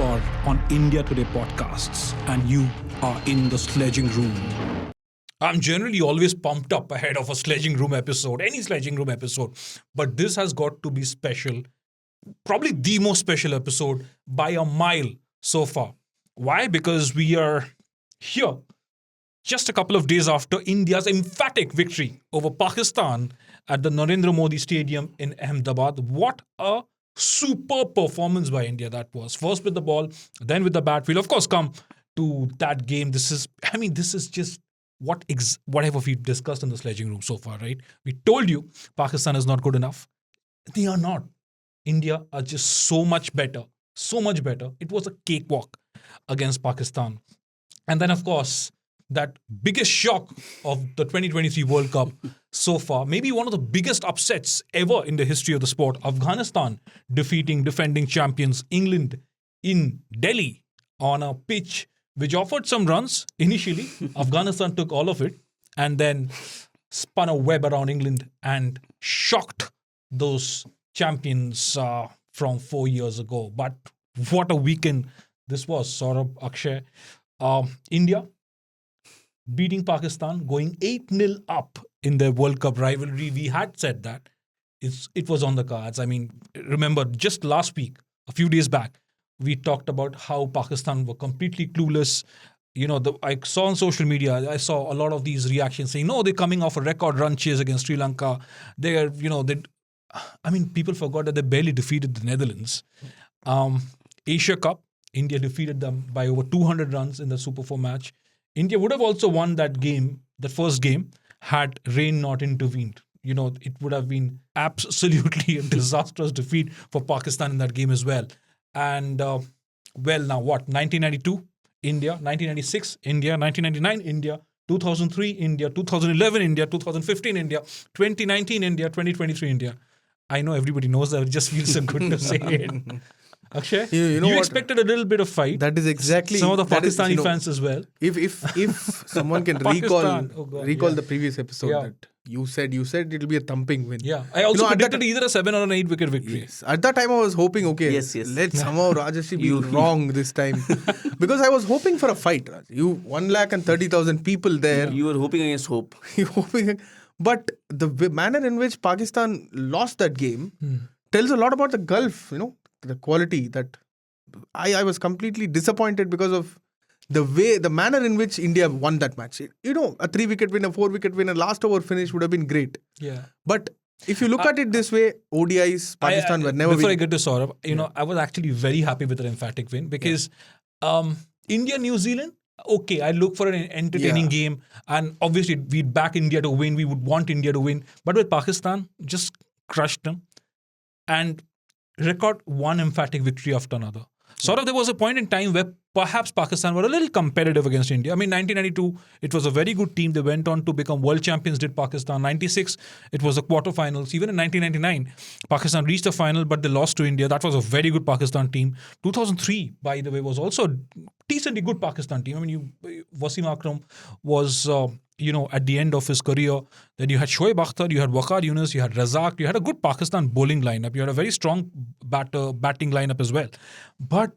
You're on India Today podcasts and you are in the sledging room. I'm generally always pumped up ahead of a sledging room episode, any sledging room episode, but this has got to be special, probably the most special episode by a mile so far. Why? Because we are here just a couple of days after India's emphatic victory over Pakistan at the Narendra Modi Stadium in Ahmedabad. What a super performance by India that was. First with the ball, then with the bat. We'll of course come to that game. This is just whatever we've discussed in the sledging room so far, right? We told you Pakistan is not good enough. They are not. India are just so much better. So much better. It was a cakewalk against Pakistan. And then, of course, that biggest shock of the 2023 World Cup so far, maybe one of the biggest upsets ever in the history of the sport. Afghanistan defeating defending champions England in Delhi on a pitch which offered some runs initially. Afghanistan took all of it and then spun a web around England and shocked those champions from 4 years ago. But what a weekend this was, Saurabh, Akshay. India beating Pakistan, going 8-0 up in the World Cup rivalry. We had said that. It was on the cards. I mean, remember, just last week, a few days back, we talked about how Pakistan were completely clueless. You know, I saw on social media, I saw a lot of these reactions saying, no, they're coming off a record run chase against Sri Lanka. People forgot that they barely defeated the Netherlands. Asia Cup, India defeated them by over 200 runs in the Super 4 match. India would have also won that game, the first game, had rain not intervened. You know, it would have been absolutely a disastrous defeat for Pakistan in that game as well. And, now what? 1992, India. 1996, India. 1999, India. 2003, India. 2011, India. 2015, India. 2019, India. 2023, India. I know everybody knows that. It just feels so good to say it. Akshay, you expected a little bit of fight. That is exactly some of the Pakistani fans as well. If someone can recall the previous episode that you said it'll be a thumping win. Yeah, I also predicted either a 7 or an 8 wicket victory. Yes. At that time I was hoping, let's somehow Rajashri be wrong this time. Because I was hoping for a fight, Raj. 130,000 people there. You were hoping against hope. But the manner in which Pakistan lost that game tells a lot about the Gulf, the quality that I was completely disappointed because of the manner in which India won that match. A 3-wicket win, a 4-wicket win, a last over finish would have been great. Yeah. But if you look at it this way, ODIs, Pakistan were never Before I get to Saurabh, I was actually very happy with the emphatic win because India, New Zealand, okay, I look for an entertaining game and obviously we'd back India to win. We would want India to win. But with Pakistan, just crushed them and record one emphatic victory after another. Sort of there was a point in time where perhaps Pakistan were a little competitive against India. I mean, 1992, it was a very good team. They went on to become world champions, did Pakistan. 96, it was the quarterfinals. Even in 1999, Pakistan reached the final, but they lost to India. That was a very good Pakistan team. 2003, by the way, was also a decently good Pakistan team. I mean, Wasim Akram was... at the end of his career, then you had Shoaib Akhtar, you had Waqar Yunus, you had Razak, you had a good Pakistan bowling lineup, you had a very strong batting lineup as well. But,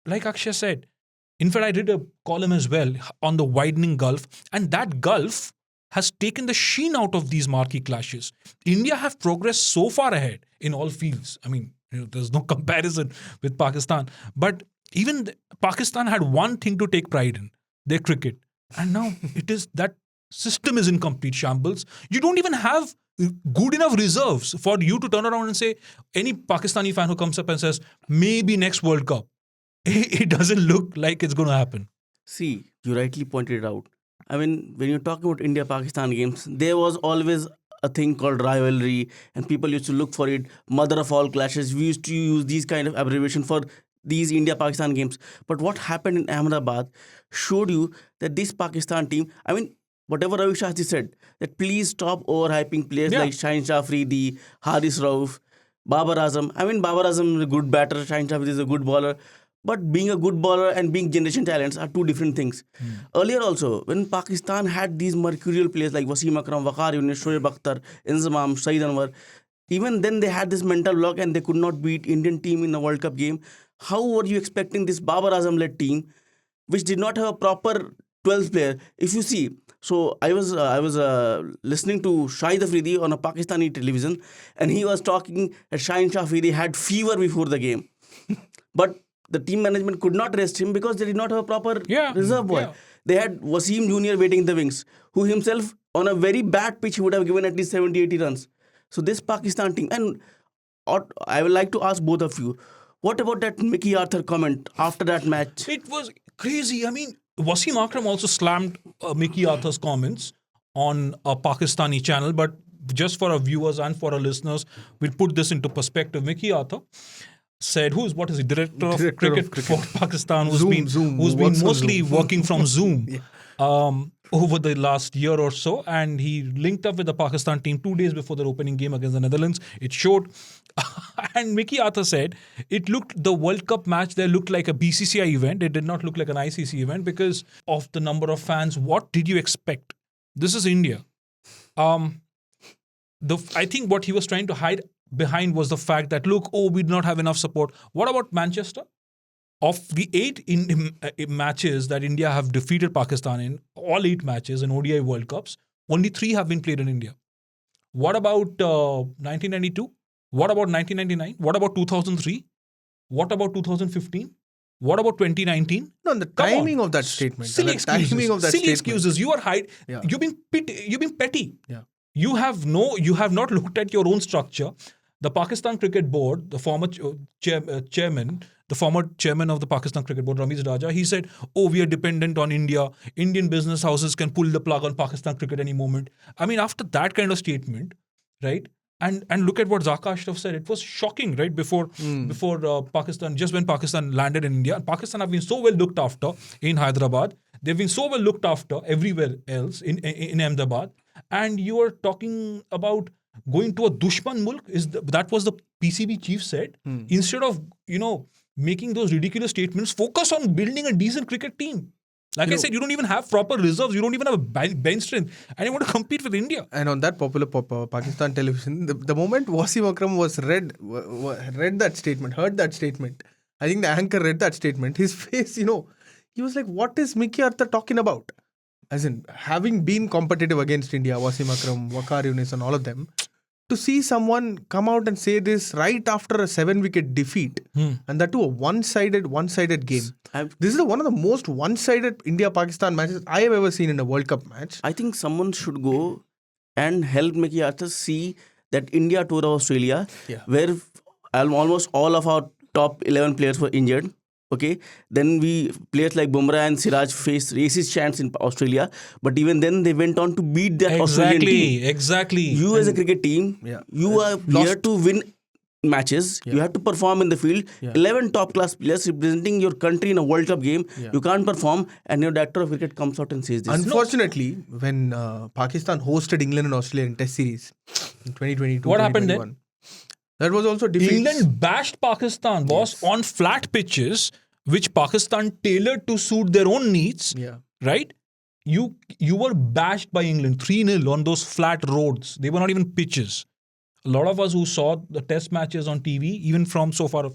like Akshay said, in fact, I did a column as well on the widening gulf, and that gulf has taken the sheen out of these marquee clashes. India have progressed so far ahead in all fields. I mean, there's no comparison with Pakistan. But even Pakistan had one thing to take pride in, their cricket. And now that system is in complete shambles. You don't even have good enough reserves for you to turn around and say, any Pakistani fan who comes up and says, maybe next World Cup, it doesn't look like it's going to happen. See, you rightly pointed it out. I mean, when you're talking about India-Pakistan games, there was always a thing called rivalry and people used to look for it. Mother of all clashes. We used to use these kind of abbreviation for these India-Pakistan games. But what happened in Ahmedabad showed you that this Pakistan team, I mean, whatever Ravi Shastri said, that please stop overhyping players like Shaheen Shah Afridi, Haris Rauf, Babar Azam. I mean, Babar Azam is a good batter, Shaheen Shah Afridi is a good bowler. But being a good bowler and being generation talents are two different things. Earlier also, when Pakistan had these mercurial players like Wasim Akram, Waqar Yunus, Shoaib Akhtar, Inzamam, Saeed Anwar, Even then, they had this mental block and they could not beat Indian team in a World Cup game. How were you expecting this Babar Azam-led team, which did not have a proper 12th player? If you see, so I was listening to Shahid Afridi on a Pakistani television, and he was talking that Shaheen Shah Afridi had fever before the game, but the team management could not rest him because they did not have a proper reserve boy. Yeah. They had Wasim Jr. waiting in the wings, who himself on a very bad pitch would have given at least 70-80 runs. So this Pakistan team, and I would like to ask both of you, what about that Mickey Arthur comment after that match? It was crazy. I mean, Wasim Akram also slammed Mickey Arthur's comments on a Pakistani channel, but just for our viewers and for our listeners, we'll put this into perspective. Mickey Arthur said, what is he, director of cricket for Pakistan, who's been mostly working from Zoom over the last year or so, and he linked up with the Pakistan team 2 days before their opening game against the Netherlands. It showed, and Mickey Arthur said, the World Cup match there looked like a BCCI event. It did not look like an ICC event because of the number of fans. What did you expect? This is India. I think what he was trying to hide behind was the fact that, we did not have enough support. What about Manchester? Of the 8 matches that India have defeated Pakistan in, all 8 matches in ODI World Cups, only 3 have been played in India. What about 1992? What about 1999? What about 2003? What about 2015? What about 2019? No, the timing of that statement. Silly excuses. You are You're being petty. Yeah. You have not looked at your own structure. The Pakistan Cricket Board, the former chairman of the Pakistan Cricket Board, Ravindra Jadeja, he said, we are dependent on India. Indian business houses can pull the plug on Pakistan cricket any moment. I mean, after that kind of statement, right? And look at what Zaka Ashraf said. It was shocking, right? Before Pakistan, just when Pakistan landed in India. Pakistan have been so well looked after in Hyderabad. They've been so well looked after everywhere else in Ahmedabad. And you are talking about going to a Dushman mulk, that was the PCB chief said. Instead of, making those ridiculous statements, focus on building a decent cricket team. Like I said, you don't even have proper reserves. You don't even have a bench strength. And you want to compete with India. And on that popular Pakistan television, the moment Wasim Akram was read that statement, heard that statement, I think the anchor read that statement, his face, he was like, what is Mickey Arthur talking about? As in, having been competitive against India, Wasim Akram, Waqar Younis and all of them, to see someone come out and say this right after a 7-wicket defeat, and that too a one-sided game. This is one of the most one-sided India-Pakistan matches I have ever seen in a World Cup match. I think someone should go and help Mickey Arthur see that India tour of Australia, where almost all of our top 11 players were injured. Okay, then players like Bumrah and Siraj faced racist chants in Australia, but even then they went on to beat that Australian team. Exactly. You as a cricket team, you are here to win matches. You have to perform in the field. 11 top class players representing your country in a World Cup game. You can't perform, and your director of cricket comes out and says this. Unfortunately, when Pakistan hosted England and Australia in Test series in 2022, what happened then? That was also defeat. England bashed Pakistan, boss, on flat pitches, which Pakistan tailored to suit their own needs. Right? You were bashed by England 3-0 on those flat roads. They were not even pitches. A lot of us who saw the test matches on TV, even from so far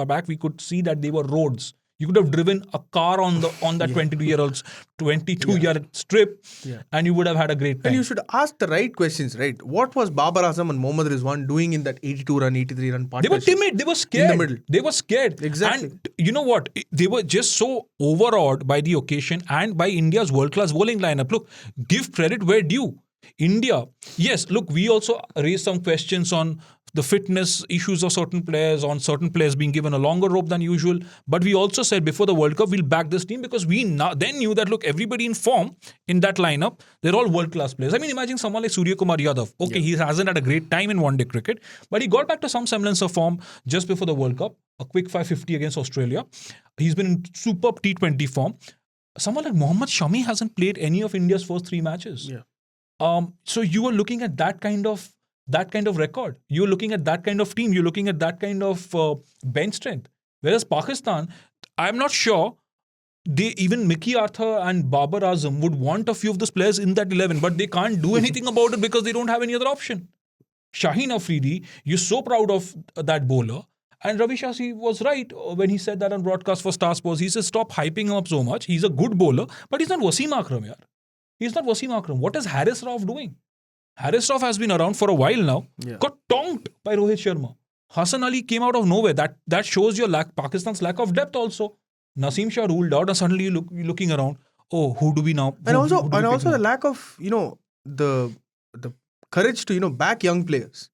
back, we could see that they were roads. You could have driven a car on that 22-yard strip, and you would have had a great time. And you should ask the right questions, right? What was Babar Azam and Mohammad Rizwan doing in that 82-run, 83-run partnership? They were timid. They were scared. In the middle. They were scared. Exactly. And you know what? They were just so overawed by the occasion and by India's world-class bowling lineup. Look, give credit where due. India, yes, look, we also raised some questions on the fitness issues of certain players, on certain players being given a longer rope than usual. But we also said before the World Cup, we'll back this team because we then knew that, look, everybody in form in that lineup, they're all world-class players. I mean, imagine someone like Surya Kumar Yadav. Okay, he hasn't had a great time in one-day cricket, but he got back to some semblance of form just before the World Cup, a quick 550 against Australia. He's been in superb T20 form. Someone like Mohammad Shami hasn't played any of India's first 3 matches. So you are looking at that kind of record. You're looking at that kind of team. You're looking at that kind of bench strength. Whereas Pakistan, I'm not sure even Mickey Arthur and Babar Azam would want a few of those players in that 11, but they can't do anything about it because they don't have any other option. Shaheen Afridi, you're so proud of that bowler. And Ravi Shashi was right when he said that on broadcast for Star Sports. He says, stop hyping him up so much. He's a good bowler, but he's not Wasim Akram, yaar. He's not Wasim Akram. What is Haris Rauf doing? Haris Rauf has been around for a while now. Yeah. Got tonked by Rohit Sharma. Hassan Ali came out of nowhere. That shows your Pakistan's lack of depth also. Naseem Shah ruled out, and suddenly you're looking around. Oh, who do we now? And who also, do we and pick also the now? lack of the courage to back young players.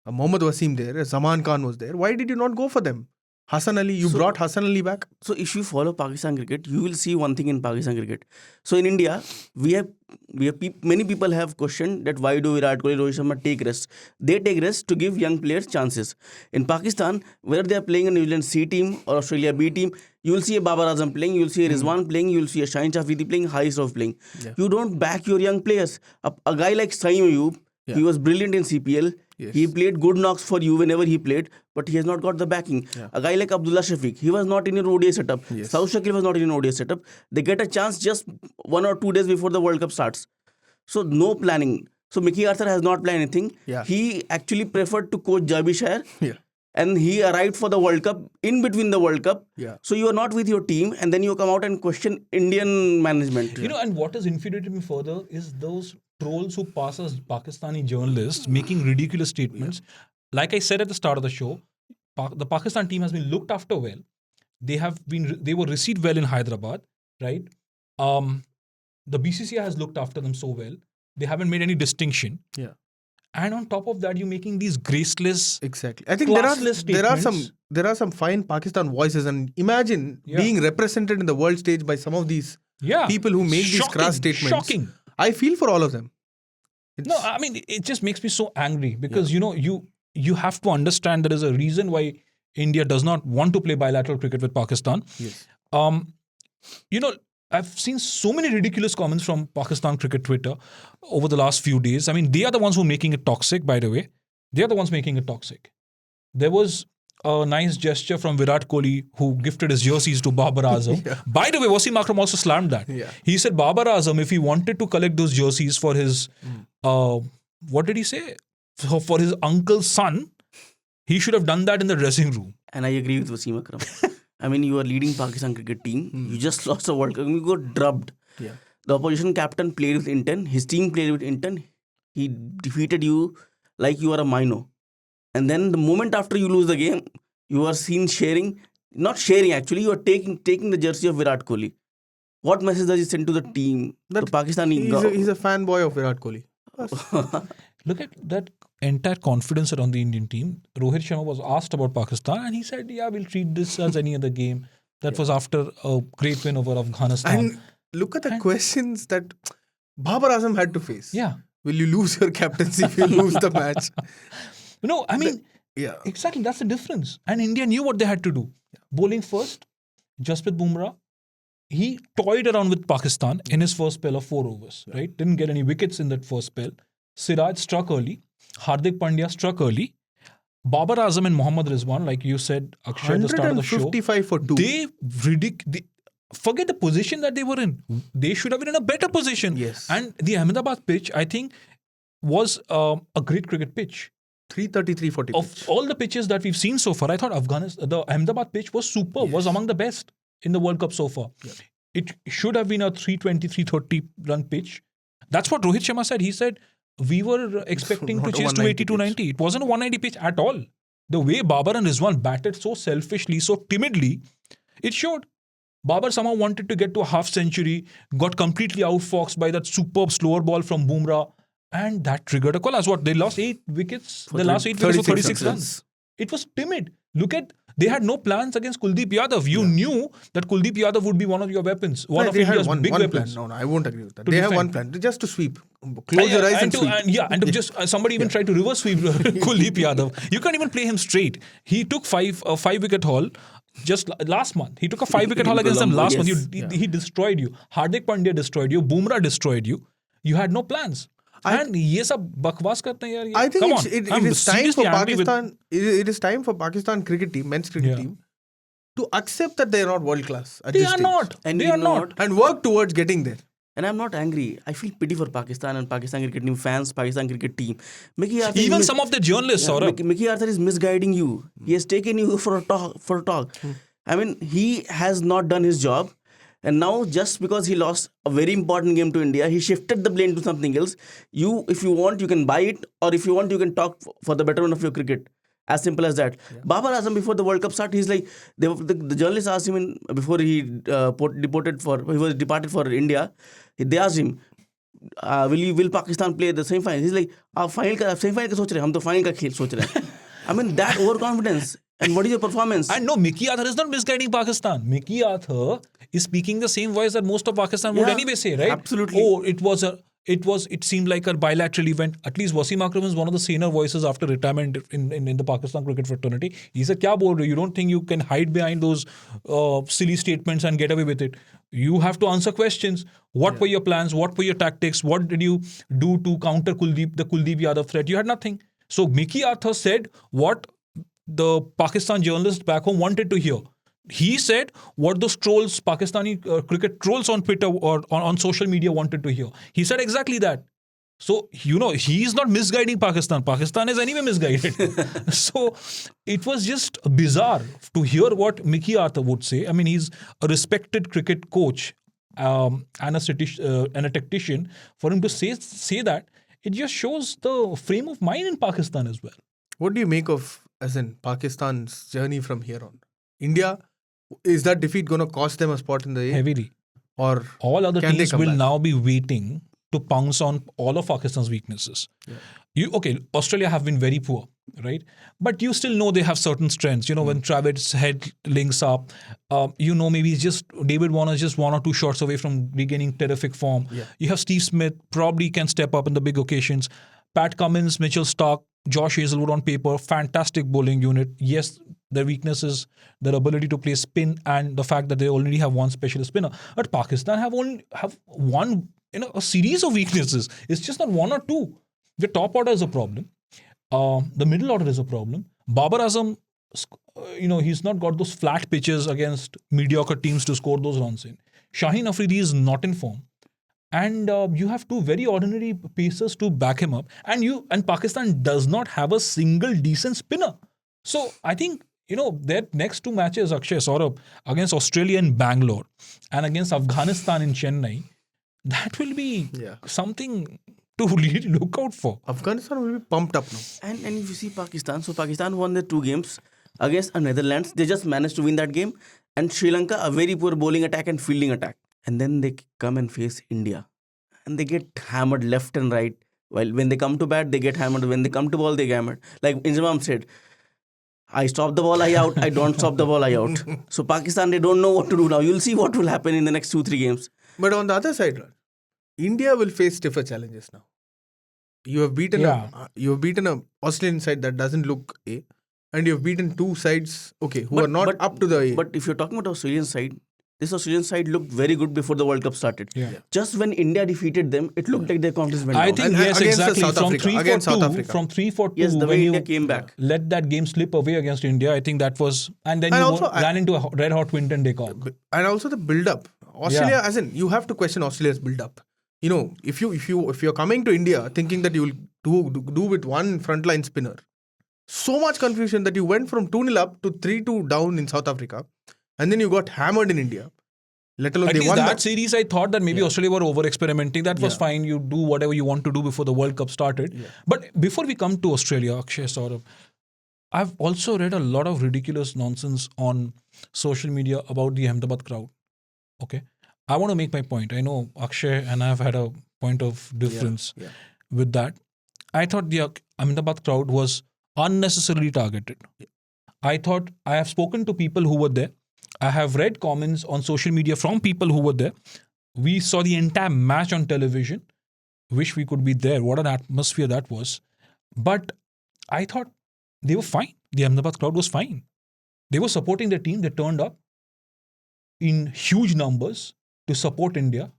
Mohammad Wasim there, Zaman Khan was there. Why did you not go for them? Hassan Ali, you So- brought Hassan Ali back. So if you follow Pakistan cricket, you will see one thing in Pakistan cricket. So in India, we have many people have questioned that why do Virat Kohli, Rohit Sharma take rest? They take rest to give young players chances. In Pakistan, whether they are playing a New Zealand C team or Australia B team, you will see a Babar Azam playing, you will see a Rizwan playing, you will see a Shaheen Afridi playing, Haris Rauf playing. Yeah. You don't back your young players. A guy like Saeem Ayub, he was brilliant in CPL. Yes. He played good knocks for you whenever he played, but he has not got the backing. Yeah. A guy like Abdullah Shafiq, he was not in an ODI setup. Yes. South Shakil was not in an ODI setup. They get a chance just 1 or 2 days before the World Cup starts. So no planning. So Mickey Arthur has not planned anything. Yeah. He actually preferred to coach Derbyshire. Yeah. And he arrived for the World Cup, in between the World Cup. Yeah. So you are not with your team, and then you come out and question Indian management. And what has infuriated me further is those trolls who pass as Pakistani journalists making ridiculous statements. Like I said at the start of the show, the Pakistan team has been looked after well. They were received well in Hyderabad, right? The BCCI has looked after them so well. They haven't made any distinction. Yeah. And on top of that, you're making these graceless. Exactly. I think Classless there are some fine Pakistan voices, and imagine Yeah. being represented in the world stage by some of these Yeah. people who make these crass statements. Shocking. I feel for all of them. No, I mean, it just makes me so angry because, you have to understand there is a reason why India does not want to play bilateral cricket with Pakistan. Yes. I've seen so many ridiculous comments from Pakistan cricket Twitter over the last few days. I mean, they are the ones who are making it toxic, by the way. They are the ones making it toxic. There was a nice gesture from Virat Kohli who gifted his jerseys to Babar Azam. Yeah. By the way, Wasim Akram also slammed that. Yeah. He said Babar Azam, if he wanted to collect those jerseys for his, what did he say? For his uncle's son, he should have done that in the dressing room. And I agree with Wasim Akram. I mean, you are leading Pakistan cricket team. You just lost a World Cup. You got drubbed. Yeah. The opposition captain played with intent. His team played with intent. He defeated you like you are a minor. And then the moment after you lose the game, you are seen sharing. Not sharing actually. You are taking the jersey of Virat Kohli. What message does he send to the team? The Pakistani. He's a fanboy of Virat Kohli. Look at that entire confidence around the Indian team. Rohit Sharma was asked about Pakistan and he said, yeah, we'll treat this as any other game. That was after a great win over Afghanistan. And look at the questions that Babar Azam had to face. Yeah. Will you lose your captaincy if you lose the match? No, I mean, Yeah. exactly, that's the difference. And India knew what they had to do. Bowling first, Jasprit Bumrah, he toyed around with Pakistan in his first spell of 4 overs, right? Didn't get any wickets in that first spell. Siraj struck early. Hardik Pandya struck early. Babar Azam and Mohammad Rizwan, like you said, Akshay, at the start of the show, 155 for 2. they forget the position that they were in. They should have been in a better position. Yes. And the Ahmedabad pitch, I think, was a great cricket pitch. 333 40. Of all the pitches that we've seen so far, I thought the Ahmedabad pitch was super, was among the best in the World Cup so far. Yeah. It should have been a 320, 330 run pitch. That's what Rohit Sharma said. He said, we were expecting to Not a chase 190 280, 290. It wasn't a 190 pitch at all. The way Babar and Rizwan batted so selfishly, so timidly, it showed. Babar somehow wanted to get to a half century, got completely outfoxed by that superb slower ball from Bumrah, and that triggered a collapse. What? They lost 8 wickets. The last 8 wickets were 36 runs. It was timid. Look at, they had no plans against Kuldeep Yadav. You knew that Kuldeep Yadav would be one of your weapons, one of They had India's big one weapons. plan. No, I won't agree with that. To They have defend. one plan. Just to sweep. Close your eyes and sweep. And to just somebody even tried to reverse sweep Kuldeep Yadav. You can't even play him straight. He took a 5-wicket haul just last month. He took a 5-wicket haul against them last month. He destroyed you. Hardik Pandya destroyed you. Bumrah destroyed you. You had no plans. And ये सब बकवास करते हैं यार ये. I think Come on. it I'm is time for seriously angry with- Pakistan. It is time for Pakistan cricket team, men's cricket Yeah. team, to accept that they are not world class. They are not. And They you are know not. And work towards getting there. And I'm not angry. I feel pity for Pakistan and Pakistan cricket team fans, Pakistan cricket team. Mickey Arthur Even some of the journalists, Saurabh. Mickey Arthur is misguiding you. He has taken you for a talk. I mean, he has not done his job. And now, just because he lost a very important game to India, he shifted the blame to something else. You, if you want, you can buy it, or if you want, you can talk for the betterment of your cricket. As simple as that. Babar Azam, before the World Cup start, he's like, the journalists asked him before he was departed for India. They asked him, will Pakistan play the semi final? He's like, आप final का semi final का सोच रहे हैं, हम तो final का खेल सोच रहे हैं. I mean, that overconfidence. And what is your performance? And no, Mickey Arthur is not misguiding Pakistan. Mickey Arthur is speaking the same voice that most of Pakistan would anyway say, right? Absolutely. Oh, it seemed like a bilateral event. At least Wasim Akram is one of the saner voices after retirement in the Pakistan cricket fraternity. He said, "Kya bol rahe ho? You don't think you can hide behind those silly statements and get away with it? You have to answer questions. What were your plans? What were your tactics? What did you do to counter the Kuldeep Yadav threat? You had nothing." So Mickey Arthur said what the Pakistan journalists back home wanted to hear. He said what those trolls, Pakistani cricket trolls on Twitter or on social media wanted to hear. He said exactly that. So, he is not misguiding Pakistan. Pakistan is anyway misguided. So, it was just bizarre to hear what Mickey Arthur would say. I mean, he's a respected cricket coach and a tactician. For him to say that, it just shows the frame of mind in Pakistan as well. What do you make of, as in, Pakistan's journey from here on? India, is that defeat going to cost them a spot in the A? Heavily. Or all other can they teams come will back? now be waiting to pounce on all of Pakistan's weaknesses. Australia have been very poor, right? But you still know they have certain strengths. When Travis Head links up, maybe just David Warner's just one or two shots away from regaining terrific form. Yeah. You have Steve Smith, probably can step up in the big occasions. Pat Cummins, Mitchell Starc, Josh Hazelwood on paper, fantastic bowling unit. Yes, their weakness is their ability to play spin and the fact that they already have one specialist spinner. But Pakistan have one, a series of weaknesses. It's just not one or two. The top order is a problem. The middle order is a problem. Babar Azam, he's not got those flat pitches against mediocre teams to score those runs in. Shaheen Afridi is not in form. And you have two very ordinary pacers to back him up. And Pakistan does not have a single decent spinner. So I think, their next two matches, Akshay, Saurabh, against Australia in Bangalore and against Afghanistan in Chennai, that will be something to really look out for. Afghanistan will be pumped up now. And if you see Pakistan, so Pakistan won their 2 games against Netherlands. They just managed to win that game. And Sri Lanka, a very poor bowling attack and fielding attack. And then they come and face India. And they get hammered left and right. While when they come to bat, they get hammered. When they come to ball, they get hammered. Like Inzamam said, I stop the ball, I out. I don't stop the ball, I out. So Pakistan, they don't know what to do now. You'll see what will happen in the next 2-3 games. But on the other side, India will face stiffer challenges now. You have beaten a Australian side that doesn't look A, and you have beaten 2 sides who are not up to the A. But if you're talking about Australian side, this Australian side looked very good before the World Cup started. Yeah. Just when India defeated them, it looked like their confidence went down. I think, And yes, against exactly. South From Africa. 3-4-2, from 3-4-2, Yes, the when way you India came back. let that game slip away against India, I think that was... And then And you also, ran into a red-hot Winton de Kock. And also the build-up. Australia, as in, you have to question Australia's build-up. If you're coming to India thinking that you will do with one frontline spinner, so much confusion that you went from 2-0 up to 3-2 down in South Africa, and then you got hammered in India. Let alone At they least won that series, I thought that maybe Australia were over-experimenting. That was fine. You do whatever you want to do before the World Cup started. Yeah. But before we come to Australia, Akshay, Saurabh, I've also read a lot of ridiculous nonsense on social media about the Ahmedabad crowd. Okay? I want to make my point. I know Akshay and I have had a point of difference with that. I thought the Ahmedabad crowd was unnecessarily targeted. I have spoken to people who were there. I have read comments on social media from people who were there. We saw the entire match on television. Wish we could be there. What an atmosphere that was. But I thought they were fine. The Ahmedabad crowd was fine. They were supporting their team. They turned up in huge numbers to support India.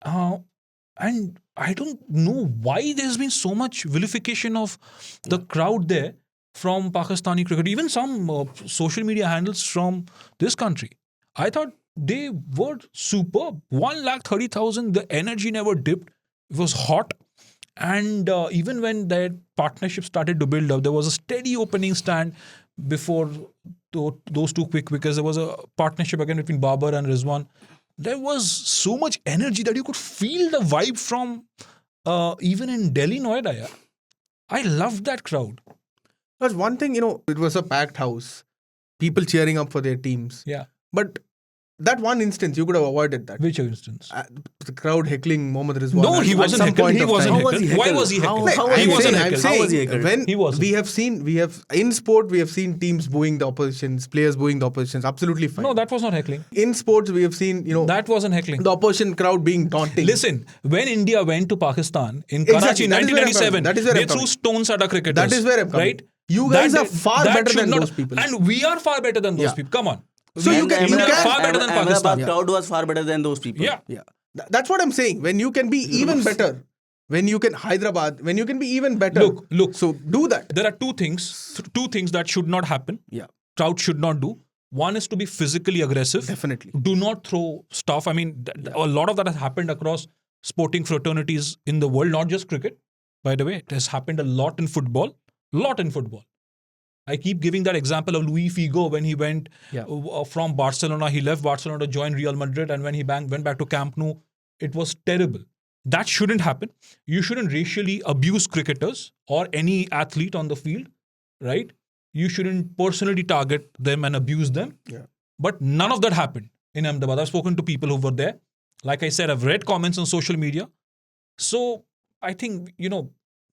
And I don't know why there's been so much vilification of the crowd there from Pakistani cricket, even some social media handles from this country. I thought they were superb. 130,000. The energy never dipped. It was hot. And even when that partnership started to build up, there was a steady opening stand before those two quick wickets. There was a partnership again between Babar and Rizwan. There was so much energy that you could feel the vibe from even in Delhi, Noida. Yeah. I loved that crowd. That's one thing, it was a packed house. People cheering up for their teams. Yeah. But that one instance, you could have avoided that. Which instance? The crowd heckling Mohammad Rizwan. No, he at wasn't some heckling. point He of wasn't time. heckling. Why was he heckling? How He was wasn't he heckling. How was he heckled? When He wasn't. we have in sport, we have seen teams booing the oppositions, players booing the oppositions. Absolutely fine. No, that was not heckling. In sports, we have seen, That wasn't heckling. the opposition crowd being taunting. Listen, when India went to Pakistan in Exactly, Karachi in that is where I'm 1997, coming. That is where they I'm threw coming. stones at our cricketers. That is where I'm coming. Right? You guys That are far better should than not- those people. And we are far better than those Yeah. people. Come on. So you can- India you are can- far better than Pakistan. Ahmedabad crowd was far better than those people. Yeah. Yeah. That's what I'm saying. When you can be even better, when you can Hyderabad, when you can be even better. Look. So do that. There are two things that should not happen. Yeah. Crowd should not do. One is to be physically aggressive. Definitely. Do not throw stuff. I mean, a lot of that has happened across sporting fraternities in the world, not just cricket. By the way, it has happened a lot in football. I keep giving that example of Luis Figo when he went from Barcelona. He left Barcelona to join Real Madrid, and when he went back to Camp Nou, it was terrible. That shouldn't happen. You shouldn't racially abuse cricketers or any athlete on the field, right? You shouldn't personally target them and abuse them. Yeah. But none of that happened in Ahmedabad. I've spoken to people who were there. Like I said, I've read comments on social media. So I think,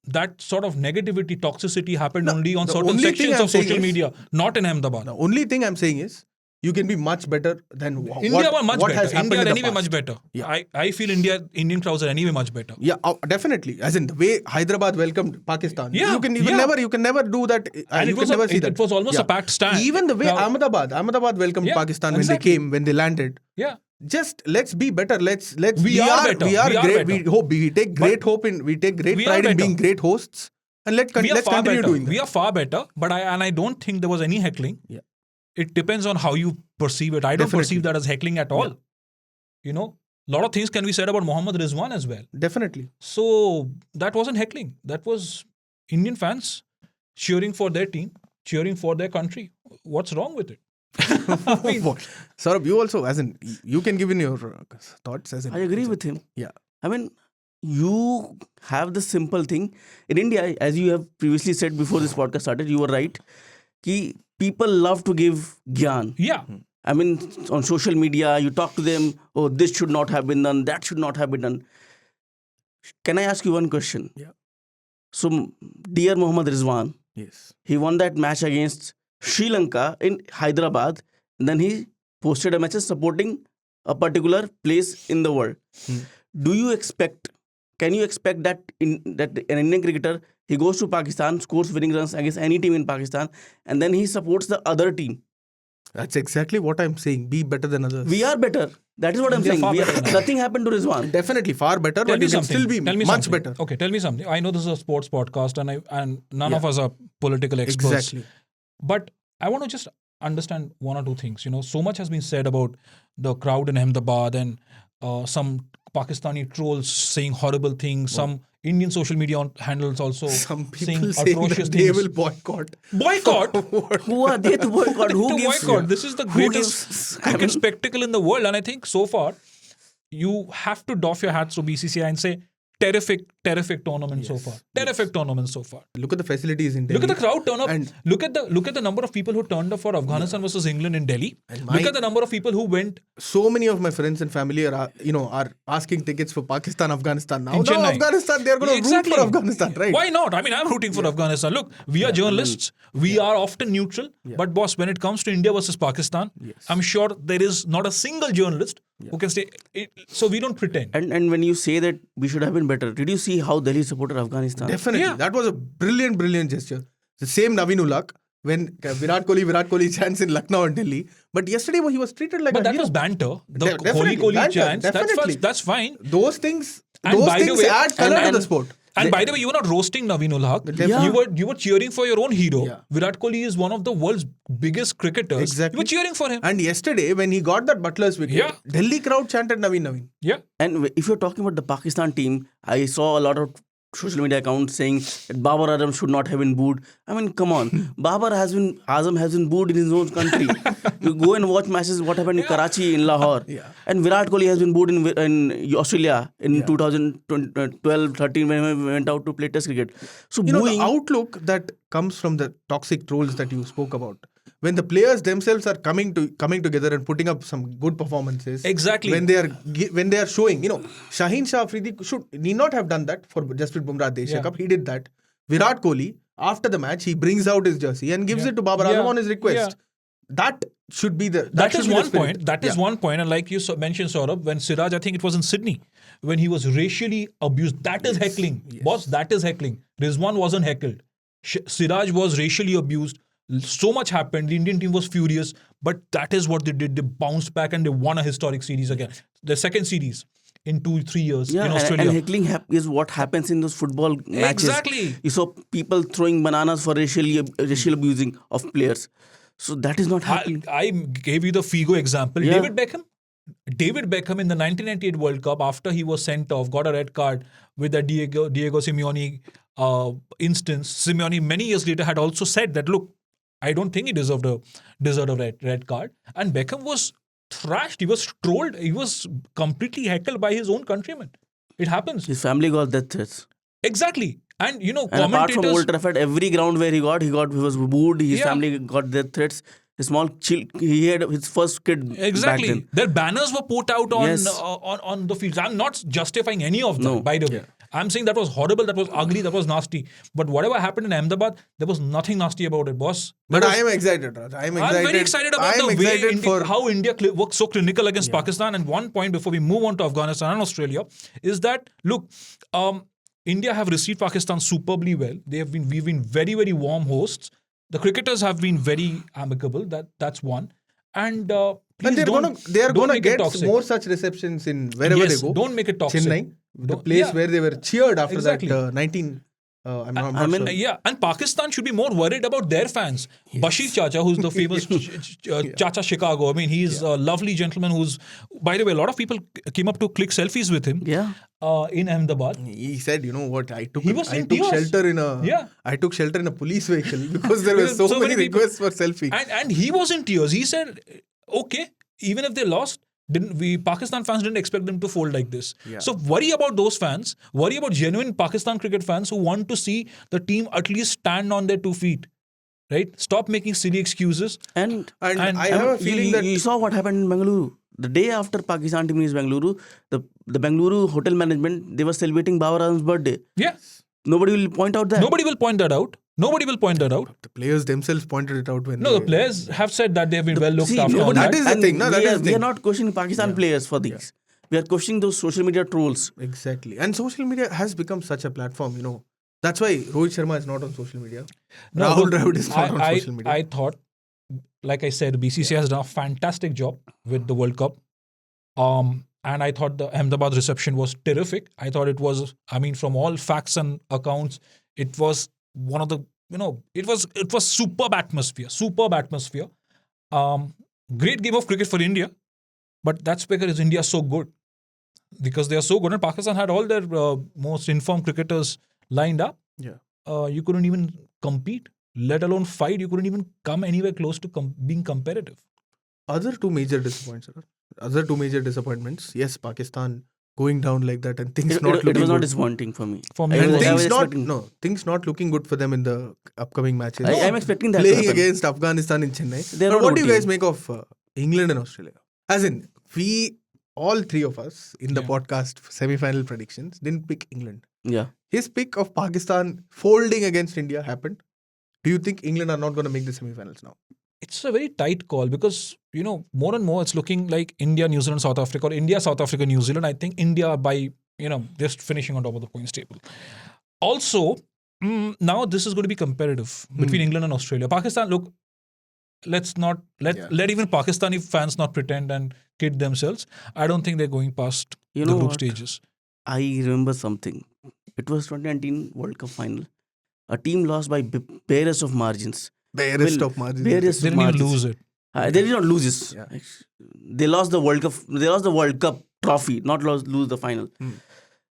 that sort of negativity, toxicity happened only on the certain only thing sections I'm of saying social is- media, not in Ahmedabad. The only thing I'm saying is you can be much better than India were much what better. has happened India are in the anyway past. much better. Yeah. I feel Indian crowds are anyway much better. Yeah, definitely. As in the way Hyderabad welcomed Pakistan. Yeah, You can yeah. never do that. And You it was can never see that. it was almost a packed stand. Even the way Now- Ahmedabad welcomed Yeah, Pakistan exactly. when they landed. Yeah. Just let's be better. Let's We are better. We are We are great. better. We take great hope in. We take great We are pride in better. being great hosts. And let's We are let's far continue better. doing that. We are far better, but I don't think there was any heckling. Yeah. It depends on how you perceive it. I don't Definitely. perceive that as heckling at all. A lot of things can be said about Mohammad Rizwan as well. Definitely. So that wasn't heckling. That was Indian fans cheering for their team, cheering for their country. What's wrong with it? I mean, Saurabh, you also, as in, you can give in your thoughts. As in, I agree with him. Yeah. I mean, you have the simple thing. In India, as you have previously said before this podcast started, you were right. Ki people love to give gyan. yeah. I mean, on social media, you talk to them, oh, this should not have been done, that should not have been done. Can I ask you one question? Yeah. So, dear Mohammad Rizwan, Yes. he won that match against Sri Lanka in Hyderabad. And then he posted a message supporting a particular place in the world. Can you expect that an Indian cricketer, he goes to Pakistan, scores winning runs against any team in Pakistan, and then he supports the other team? That's exactly what I'm saying. Be better than others. We are better. That is what I'm India saying. far better than us. Nothing happened to Rizwan. Definitely far better, Tell but me you can something. still be Tell me much something. better. Okay, tell me something. I know this is a sports podcast, and none of us are political experts. Exactly. But I want to just understand one or two things. So much has been said about the crowd in Ahmedabad and some Pakistani trolls saying horrible things. Some Indian social media handles also Some saying people saying atrocious that they things. will boycott. Boycott? Who are they to boycott? Who To gives? boycott. This is the Who greatest gives- cricket spectacle in the world. And I think so far, you have to doff your hats to BCCI and say, terrific tournament so far. Terrific tournament so far. Look at the facilities in Delhi. Look at the crowd turn up. And- Look at the number of people who turned up for Afghanistan versus England in Delhi. Look at the number of people who went So many of my friends and family are asking tickets for Pakistan, Afghanistan now. in Now Chennai. Afghanistan, they're going to Exactly. root for Afghanistan, right? Why not? I mean, I'm rooting for Afghanistan. Look, we are journalists. We are often neutral. But boss, when it comes to India versus Pakistan, I'm sure there is not a single journalist who can say it. So we don't pretend. And when you say that we should have been better, did you see how Delhi supported Afghanistan? Definitely. Yeah. That was a brilliant gesture. The same Naveen Ulak when Virat Kohli chants in Lucknow and Delhi. But yesterday he was treated like But a that hero. was banter. The Definitely, Kohli banter, chants. definitely. That's fine. Those things And by the way- add color to the sport. And by the way, you were not roasting Naveen ul Haq. Yeah. You were cheering for your own hero. Yeah. Virat Kohli is one of the world's biggest cricketers. Exactly. You were cheering for him. And yesterday, when he got that Butler's wicket, Yeah. Delhi crowd chanted Naveen. Yeah. And if you're talking about the Pakistan team, I saw a lot of social media accounts saying that Babar Azam should not have been booed. I mean, come on. Azam has been booed in his own country. You go and watch matches, what happened in Karachi, in Lahore. Yeah. And Virat Kohli has been booed in Australia in 2012-13 when he went out to play test cricket. So You know, booing, the outlook that comes from the toxic trolls that you spoke about, when the players themselves are coming together and putting up some good performances. Exactly. When they are showing, Shaheen Shah Afridi need not have done that for Jasprit Bumrah at the Asia Cup. He did that. Virat Kohli, after the match, he brings out his jersey and gives it to Babar Azam on his request. Yeah. That should be the. That should is be the one spirit. point. That is one point. And like you mentioned, Saurabh, when Siraj, I think it was in Sydney, when he was racially abused. That is heckling. Yes. Boss, that is heckling. Rizwan wasn't heckled. Siraj was racially abused. So much happened. The Indian team was furious. But that is what they did. They bounced back and they won a historic series again. The second series in 2-3 years in Australia. and heckling is what happens in those football matches. Exactly. You saw people throwing bananas for racial abusing of players. So that is not happening. I gave you the Figo example. Yeah. David Beckham in the 1998 World Cup, after he was sent off, got a red card with the Diego Simeone instance. Simeone many years later had also said that, look, I don't think he deserved a red card. And Beckham was thrashed. He was trolled. He was completely heckled by his own countrymen. It happens. His family got death threats. Exactly. And And apart commentators. from Old Trafford, every ground where he was booed. His Yeah. family got death threats. He had his first kid Exactly. back then. Their banners were put out on Yes. on the fields. I'm not justifying any of them, No. by the way. I'm saying that was horrible, that was ugly, that was nasty. But whatever happened in Ahmedabad, there was nothing nasty about it, boss. But I am excited, Raj. I'm very excited about the way how India works so clinical against Pakistan. And one point before we move on to Afghanistan and Australia is that, look, India have received Pakistan superbly well. We've been very, very warm hosts. The cricketers have been very amicable. That's one. And And please they are don't gonna make it get toxic. more such receptions in wherever Yes, they go. don't make it toxic. Chennai, the Don't- place yeah. where they were cheered after Exactly. that 19. I'm not sure. Yeah, and Pakistan should be more worried about their fans. Bashir Chacha, who's the famous Chacha Chicago. I mean, he's a lovely gentleman who's, by the way, a lot of people came up to click selfies with him Yeah. in Ahmedabad. He said, you know what? I took was in tears. shelter in a Yeah. I took shelter in a police vehicle because there were Because so so many many people- requests for selfie. And he was in tears. He said, okay, even if they lost, Pakistan fans didn't expect them to fold like this. Yeah. So worry about those fans. Worry about genuine Pakistan cricket fans who want to see the team at least stand on their 2 feet. Right? Stop making silly excuses. And And and- I have a feeling you, that you saw what happened in Bengaluru. The day after Pakistan team reached Bengaluru, the Bengaluru hotel management, they were celebrating Babar Azam's birthday. Yeah. Nobody will point out that. Nobody will point that out. the players themselves pointed it out when No, the players have said that they have been well looked See, after. no, on that that. is the And thing, no, that we is are, the we are thing. not questioning Pakistan players for these. We are questioning those social media trolls. Exactly. And social media has become such a platform, That's why Rohit Sharma is not on social media. No, Rahul look, Dravid is not on social media. I thought, like I said, BCCI has done a fantastic job with the World Cup. And I thought the Ahmedabad reception was terrific. I thought it was, from all facts and accounts, it was one of the, it was superb atmosphere. Great game of cricket for India. But that's because India is so good. Because they are so good. And Pakistan had all their most informed cricketers lined up. Yeah. You couldn't even compete, let alone fight. You couldn't even come anywhere close to being competitive. Other two major disappointments. Yes, Pakistan going down like that and things It not looking was not good. disappointing for me. For me, I And was things expecting- things not looking good for them in the upcoming matches. I'm expecting that to Playing happen. against Afghanistan in Chennai. They're But not what do you OT. guys make of England and Australia? As in, we all three of us in the Yeah. podcast semi-final predictions didn't pick England. Yeah. His pick of Pakistan folding against India happened. Do you think England are not going to make the semi-finals now? it's a very tight call because, more and more it's looking like India, New Zealand, South Africa, or India, South Africa, New Zealand. I think India by, just finishing on top of the points table. Also, now this is going to be competitive between England and Australia. Pakistan, look, let's not let even Pakistani fans not pretend and kid themselves. I don't think they're going past You the know group what? stages. I remember something. It was 2019 World Cup final. A team lost by barest of margins. Barest Well, of margins. barest They of didn't even margins. lose it. They did not lose this. Yeah. They lost the World Cup. They lost the World Cup trophy, not lose the final.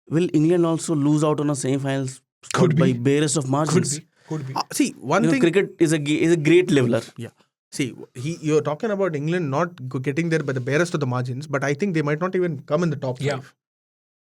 Will England also lose out on a semi-finals Could by be. barest of Could margins? be. Could be. See, one thing. Cricket is a great leveler. Yeah. See, you're talking about England not getting there by the barest of the margins, but I think they might not even come in the top 5. Yeah.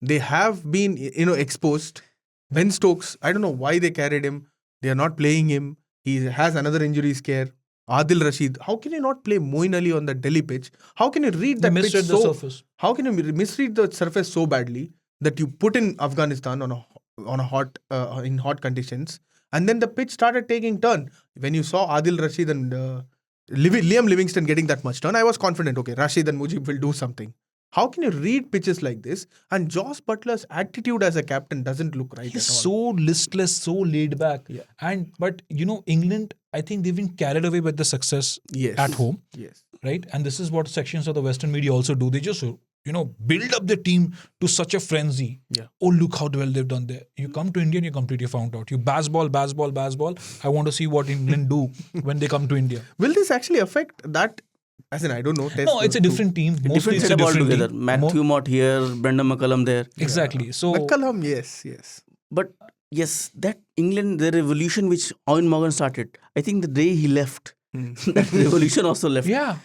They have been, exposed. Ben Stokes, I don't know why they carried him. They are not playing him. He has another injury scare. Adil Rashid. How can you not play Moeen Ali on the Delhi pitch? How can you read They that pitch misread the so? surface. How can you misread the surface so badly that you put in Afghanistan on a hot in hot conditions, and then the pitch started taking turn. When you saw Adil Rashid and Liam Livingston getting that much turn, I was confident. Okay, Rashid and Mujib will do something. How can you read pitches like this? And Joss Butler's attitude as a captain doesn't look right He's at all. so listless, so laid back. Yeah. But England, I think they've been carried away by the success Yes. at home, Yes. right? And this is what sections of the Western media also do. They just build up the team to such a frenzy. Yeah. Oh, look how well they've done there. You come to India and you're completely found out. You basball. I want to see what England do when they come to India. Will this actually affect that? As in, I don't know. No, it's a different team. Mostly Different it's a setup different altogether. team. Matthew Mott here, Brendan McCullum there. Exactly. So McCullum, yes. But yes, that England, the revolution which Owen Morgan started, I think the day he left, that revolution also left. yeah.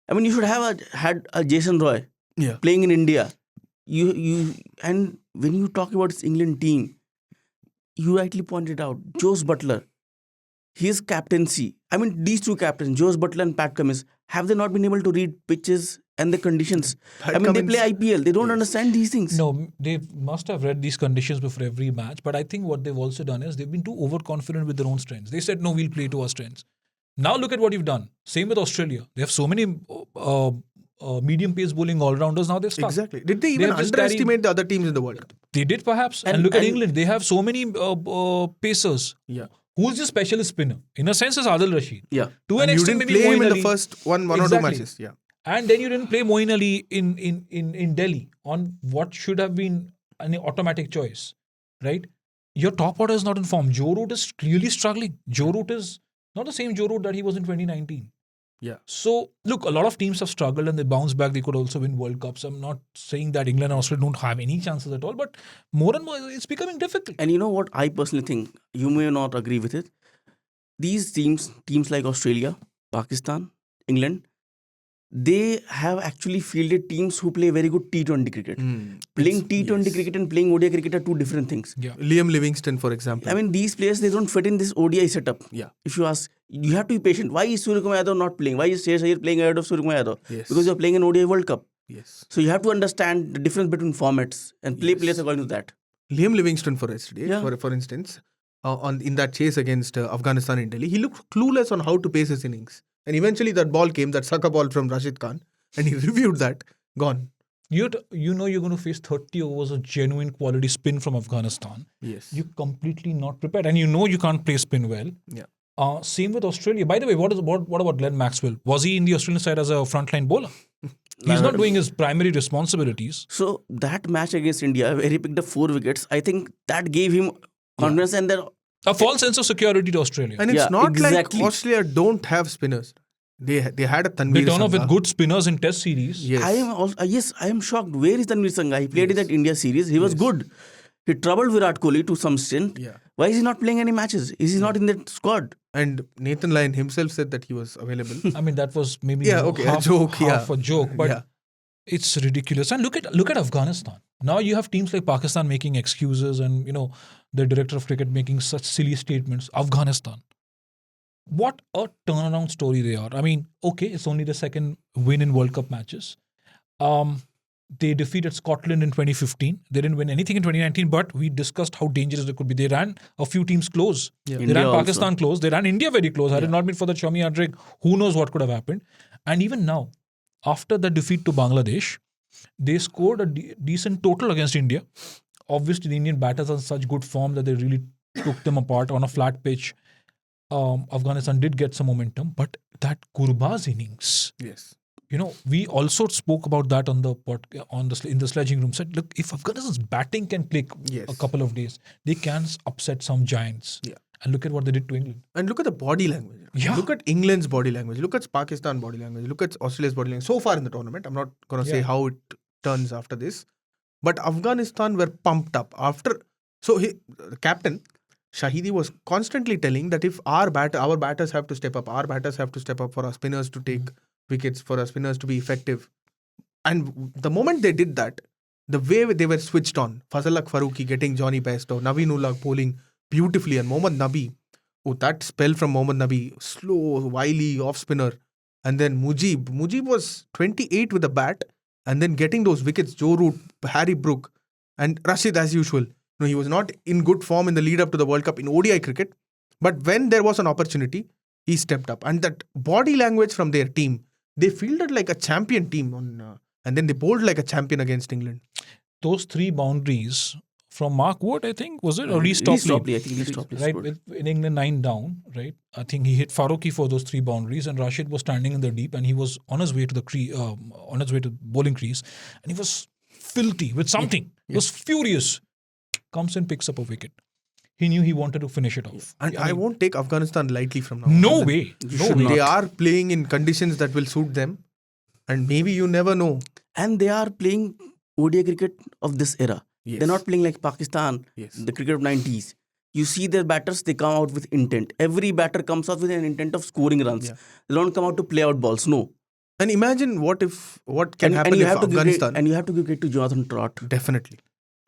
I mean, you should have had a Jason Roy Yeah. playing in India. And when you talk about this England team, you rightly pointed out, Joss Butler, his captaincy. I mean, these two captains, Joss Butler and Pat Cummins, have they not been able to read pitches and the conditions? Pat I mean, Cummins- they play IPL. They don't understand these things. No, they must have read these conditions before every match. But I think what they've also done is they've been too overconfident with their own strengths. They said, no, we'll play to our strengths. Now look at what you've done. Same with Australia. They have so many medium pace bowling all-rounders. Now they're stuck. Exactly. Did they even have just underestimate the other teams in the World Cup? They did perhaps. And And- look at and- England. They have so many pacers. Yeah. Who's the specialist spinner? In a sense, is Adil Rashid. Yeah. To an And you extent, didn't maybe play him Moeen in Ali. the first one or two Exactly. matches. Yeah. And then you didn't play Moeen Ali in Delhi on what should have been an automatic choice, right? Your top order is not in form. Joe Root is clearly struggling. Joe Root is not the same Joe Root that he was in 2019. Yeah. So, look, a lot of teams have struggled and they bounce back. They could also win World Cups. I'm not saying that England and Australia don't have any chances at all, but more and more it's becoming difficult. And you know what I personally think? You may not agree with it. These teams like Australia, Pakistan, England, they have actually fielded teams who play very good T20 cricket. Playing T20 cricket and playing ODI cricket are two different things. Yeah. Liam Livingston, for example. I mean, these players, they don't fit in this ODI setup. Yeah. If you ask, you have to be patient. Why is Suryakumar Yadav not playing? Why is Shreyas Iyer playing ahead of Suryakumar Yadav? Yes. Because you're playing an ODI World Cup. Yes. So you have to understand the difference between formats and play players according to that. Liam Livingston, for yesterday, Yeah. for instance, in that chase against Afghanistan in Delhi, he looked clueless on how to pace his innings. And eventually that ball came, that sucker ball from Rashid Khan, and he reviewed that. Gone. You're going to face 30 overs of genuine quality spin from Afghanistan. Yes. You're completely not prepared. And you can't play spin well. Yeah. Same with Australia. By the way, what about Glenn Maxwell? Was he in the Australian side as a frontline bowler? He's not doing his primary responsibilities. So that match against India, where he picked up 4 wickets, I think that gave him confidence and then A false sense of security to Australia. And it's Yeah, not exactly. like Australia don't have spinners. They had a Tanveer They turn up with Sangha. good spinners in Test series. Yes. I am shocked. Where is Tanveer Sangha? He played in that India series. He was good. He troubled Virat Kohli to some extent. Yeah. Why is he not playing any matches? Is he not in that squad? And Nathan Lyon himself said that he was available. I mean, that was maybe Yeah, okay, a joke, half a joke, but Yeah. it's ridiculous. And look at Afghanistan. Now you have teams like Pakistan making excuses, and the director of cricket making such silly statements. Afghanistan, what a turnaround story they are. I mean, okay, it's only the second win in World Cup matches. They defeated Scotland in 2015. They didn't win anything in 2019, but we discussed how dangerous they could be. They ran a few teams close. Yeah. They India ran also. Pakistan close. They ran India very close. Had it not been for the Shami Adrik, who knows what could have happened. And even now, after the defeat to Bangladesh, they scored a decent total against India. Obviously, the Indian batters are in such good form that they really took them apart on a flat pitch. Afghanistan did get some momentum, but that Gurbaz innings, Yes. we also spoke about that on the in the sledging room. Said, look, if Afghanistan's batting can click Yes. a couple of days, they can upset some giants. Yeah. And look at what they did to England. And look at the body language. Yeah. Look at England's body language. Look at Pakistan body language. Look at Australia's body language. So far in the tournament, I'm not going to say Yeah. how it turns after this. But Afghanistan were pumped up after. So the captain, Shahidi, was constantly telling that if our batters have to step up, our batters have to step up for our spinners to take wickets, for our spinners to be effective. And the moment they did that, the way they were switched on, Fazalak Farooqi getting Johnny Bairstow, Naveen Ullah bowling beautifully, and Mohammad Nabi, that spell from Mohammad Nabi, slow, wily off spinner, and then Mujib was 28 with the bat, and then getting those wickets, Joe Root, Harry Brook, and Rashid as usual. No, he was not in good form in the lead up to the World Cup in ODI cricket, but when there was an opportunity, he stepped up, and that body language from their team, they fielded like a champion team and then they bowled like a champion against England. Those 3 boundaries from Mark Wood, I think, was it? Or Reece Reece Topley? Topley, I think Reece Topley Right, scored. in England 9 down, right? I think he hit Farooqi for those 3 boundaries, and Rashid was standing in the deep, and he was on his way to the on his way to bowling crease, and he was filthy with something. He was furious. Comes and picks up a wicket. He knew he wanted to finish it off. And I won't take Afghanistan lightly from now on. No way. No way. They are playing in conditions that will suit them, and maybe you never know. And they are playing ODI cricket of this era. Yes. They're not playing like Pakistan, Yes. the cricket of 90s. You see their batters, they come out with intent. Every batter comes out with an intent of scoring runs. Yeah. They don't come out to play out balls. No. And imagine what can happen you if have to Afghanistan. and you have to give credit to Jonathan Trott. Definitely.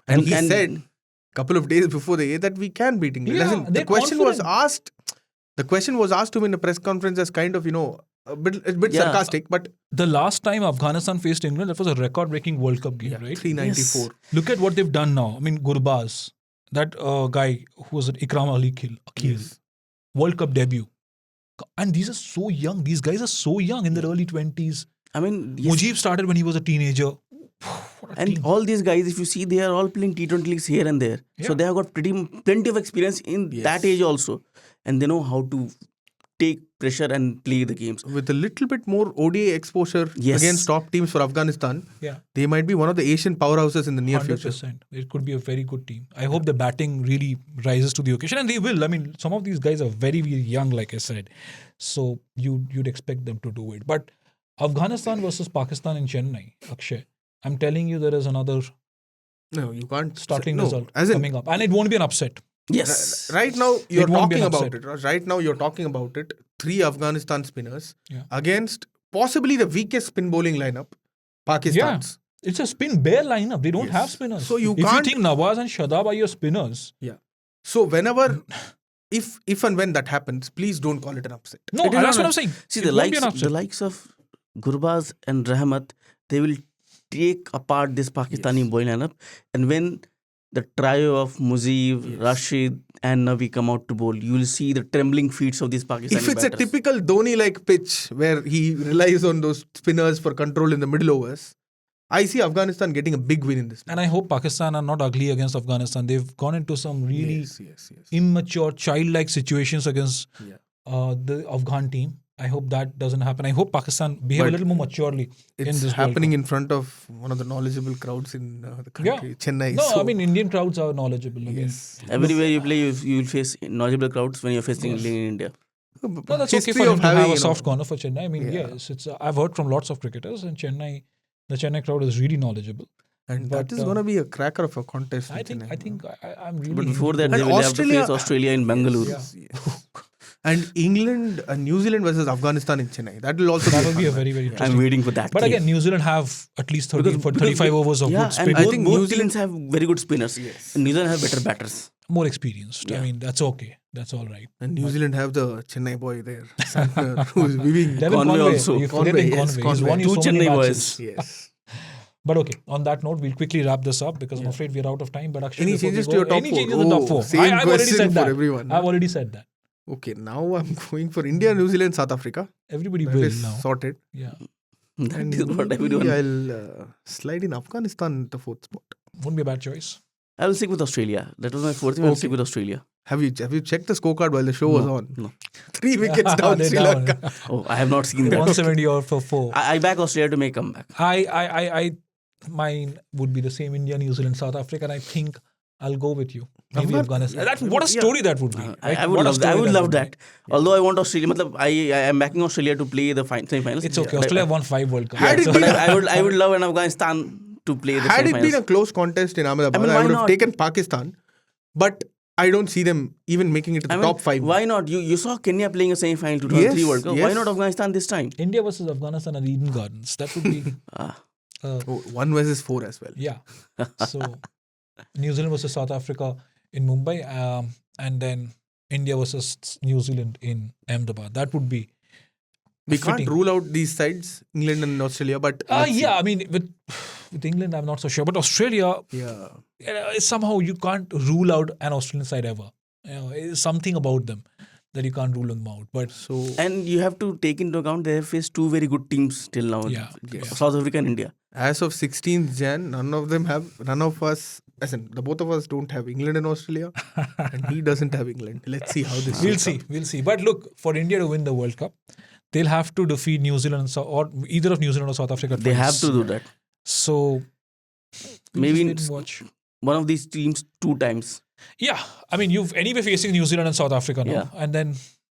And he said a couple of days before the year that we can beat England. Yeah, Listen, the they're question was confident. asked. The question was asked to him in a press conference as kind of a bit Yeah. sarcastic, but The last time Afghanistan faced England, that was a record-breaking World Cup game, right? 394. Look at what they've done now. I mean, Gurbaz, that guy who was at Ikram Ali Akil, Yes. World Cup debut. And these are so young. These guys are so young in their early 20s. I mean, yes. Mujib started when he was a teenager. What a And team. all these guys, if you see, they are all playing T20 leagues here and there. So Yeah. they have got plenty of experience in Yes. that age also. And they know how to take pressure and play the games. With a little bit more ODI exposure Yes. against top teams for Afghanistan, Yeah, they might be one of the Asian powerhouses in the near future. 100%. It could be a very good team. I hope the batting really rises to the occasion, and they will. I mean, some of these guys are very, very young, like I said. So you'd expect them to do it. But Afghanistan versus Pakistan in Chennai, Akshay, I'm telling you, there is another No, you can't. startling no, result as in, coming up, and it won't be an upset. Yes. Right now, you're won't be talking an about upset. it. Right now, you're talking about it. 3 Afghanistan spinners Yeah. against possibly the weakest spin bowling lineup, Pakistan's. It's a spin bare lineup. They don't Yes. have spinners. So you if can't- you think Nawaz and Shadab are your spinners, So whenever, if and when that happens, please don't call it an upset. no, It is that's not what a- I'm saying. See, It the won't be an likes, upset. the likes of Gurbaz and Rahmat, they will take apart this Pakistani bowling lineup. And when the trio of Mujib, Rashid, and Navi come out to bowl, you will see the trembling feet of these Pakistani If it's a batters. typical Dhoni-like pitch where he relies on those spinners for control in the middle overs, I see Afghanistan getting a big win in this. And I hope Pakistan are not ugly against Afghanistan. They've gone into some really Yes. immature, childlike situations against Yeah. the Afghan team. I hope that doesn't happen. I hope Pakistan behave a But little more maturely in It's this World happening Cup. in front of one of the knowledgeable crowds in the country, Yeah. Chennai. No, so, I mean, Indian crowds are knowledgeable. I mean, yes. Everywhere you play, you will face knowledgeable crowds when you're facing England in India. no, that's History okay for him of to have having, a you know, soft corner for Chennai. I mean, Yeah. yes, it's. I've heard from lots of cricketers, and the Chennai crowd is really knowledgeable. And But, that is going to be a cracker of a contest. in Chennai. I'm really. But before looking that, they And will Australia- have to face Australia in Bangalore. Yes. And England, New Zealand versus Afghanistan in Chennai. That will also that be will be a fun very, very I'm interesting. waiting for that. But game. again, New Zealand have at least 35 overs of yeah, good spin. and I both, think both New Zealand- teams have very good spinners. Yes. And New Zealand have better batters. More experienced. I Yeah. mean, that's okay. That's all right. And New Zealand have the Chennai boy there, Santner, who's weaving. Devin Conway Conway also. You're forgetting Conway, yes, Conway. He's Conway. won you Two so many Chennai matches. boys. Yes. But okay, on that note, we'll quickly wrap this up because I'm afraid we're out of time. But actually, Any before we changes go, to your top any four? changes in the top Oh, four? same I've already question said for that. everyone. I've already said that. Okay, now I'm going for India, New Zealand, South Africa. Everybody That will is now. sorted. Yeah. That And is what maybe everyone. I'll slide in Afghanistan at the 4th spot. Wouldn't be a bad choice. I will stick with Australia. That was my fourth team. I will stick with Australia. Have you checked the scorecard while the show was on? No. 3 wickets down They're Sri down. Lanka. Oh, I have not seen that. 170 off for 4. I back Australia to make comeback. Mine would be the same: India, New Zealand, South Africa, and I think I'll go with you. Maybe Afghanistan. What a story that would be. I would love that. I would love that. Although I want Australia. I am backing Australia to play the semi-finals. It's okay. Australia won 5 World Cups. Had it But been I would love an Afghanistan to play the Had it semi-finals. been a close contest in Ahmedabad, I mean, I why would have not? taken Pakistan. But I don't see them even making it to the top 5. Why not? You saw Kenya playing a semi-final 2003 Yes, World Cup. Why yes. not Afghanistan this time? India versus Afghanistan at Eden Gardens. That would be. Oh, 1 versus 4 as well. Yeah. So New Zealand versus South Africa in Mumbai, and then India versus New Zealand in Ahmedabad. That would be. We fitting. can't rule out these sides, England and Australia, but let's see. Yeah, I mean, with England, I'm not so sure. But Australia, Yeah. somehow you can't rule out an Australian side ever. It's something about them that you can't rule them out. But So And you have to take into account they have faced 2 very good teams till now. Yeah. South Africa and India. as of 16th Jan, none of us, as in the both of us don't have England and Australia, and he doesn't have England. Let's see how this we'll see. But look, for India to win the World Cup, they'll have to defeat New Zealand or either of New Zealand or South Africa. They have to do that. So Maybe just wait and watch. one of these teams 2 times. Yeah, I mean, you've anyway facing New Zealand and South Africa now, Yeah. and then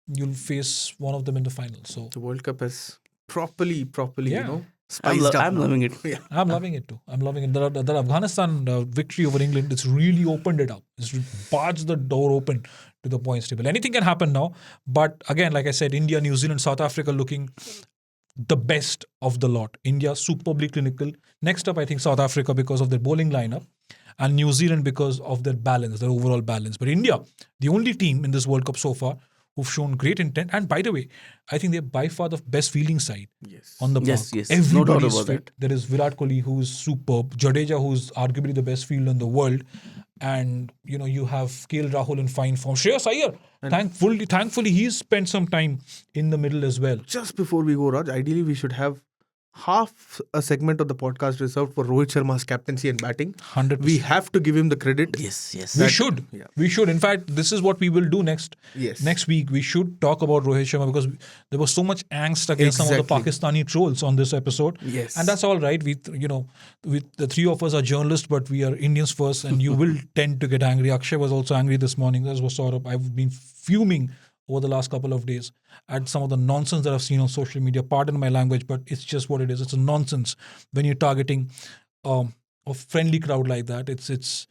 you'll face one of them in the final. So The World Cup has properly, Yeah. spiced up. I'm now. loving it. Yeah. I'm loving it too. I'm loving it. The Afghanistan victory over England, it's really opened it up. It's barged the door open to the points table. Anything can happen now. But again, like I said, India, New Zealand, South Africa looking the best of the lot. India superbly clinical. Next up, I think South Africa because of their bowling lineup, and New Zealand because of their balance, their overall balance. But India, the only team in this World Cup so far who've shown great intent. And by the way, I think they're by far the best fielding side Yes. on the park. Yes. No Everybody doubt is about fit. that. There is Virat Kohli, who's superb. Jadeja, who's arguably the best fielder in the world. And, you have KL Rahul in fine form. Shreyas Iyer, thankfully, he's spent some time in the middle as well. Just before we go, Raj, ideally we should have half a segment of the podcast reserved for Rohit Sharma's captaincy and batting. 100%. We have to give him the credit. Yes. We should. yeah. We should. In fact, this is what we will do next. Yes. Next week, we should talk about Rohit Sharma because there was so much angst against some of the Exactly. Pakistani trolls on this episode. Yes. And that's all right. We, the 3 of us are journalists, but we are Indians first, and you will tend to get angry. Akshay was also angry this morning. As was Saurabh. I've been fuming over the last couple of days at some of the nonsense that I've seen on social media. Pardon my language, but it's just what it is. It's a nonsense when you're targeting a friendly crowd like that. It's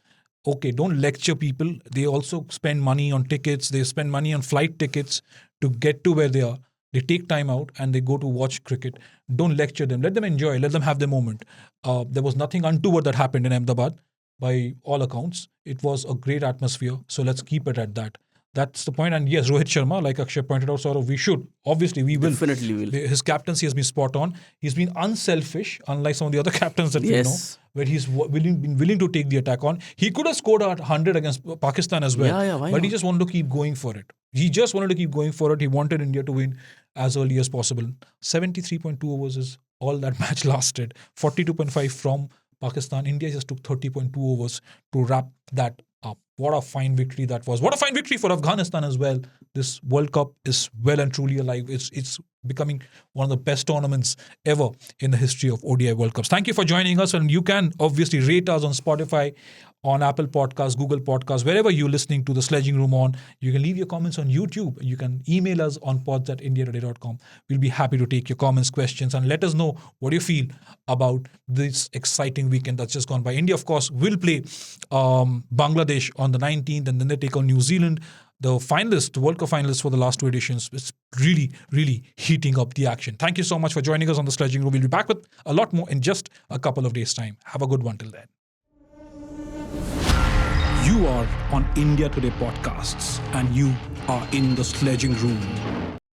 okay. Don't lecture people. They also spend money on tickets. They spend money on flight tickets to get to where they are. They take time out and they go to watch cricket. Don't lecture them. Let them enjoy. Let them have their moment. There was nothing untoward that happened in Ahmedabad by all accounts. It was a great atmosphere. So let's keep it at that. That's the point. And yes, Rohit Sharma, like Akshay pointed out, Saurav, we should. Obviously, we will. Definitely will. His captaincy has been spot on. He's been unselfish, unlike some of the other captains that we know, Yes. where he's been willing to take the attack on. He could have scored 100 against Pakistan as well. Yeah, why but he not? just wanted to keep going for it. He wanted India to win as early as possible. 73.2 overs is all that match lasted. 42.5 from Pakistan. India just took 30.2 overs to wrap that up. What a fine victory that was. What a fine victory for Afghanistan as well. This World Cup is well and truly alive. It's becoming one of the best tournaments ever in the history of ODI World Cups. Thank you for joining us. And you can obviously rate us on Spotify, on Apple Podcasts, Google Podcasts, wherever you're listening to the Sledging Room on. You can leave your comments on YouTube. You can email us on pods@indiatoday.com. We'll be happy to take your comments, questions, and let us know what you feel about this exciting weekend that's just gone by. India, of course, will play Bangladesh on the 19th, and then they take on New Zealand. The finalists, World Cup finalists for the last 2 editions. It's really, really heating up the action. Thank you so much for joining us on the Sledging Room. We'll be back with a lot more in just a couple of days' time. Have a good one till then. You are on India Today podcasts, and you are in the Sledging Room.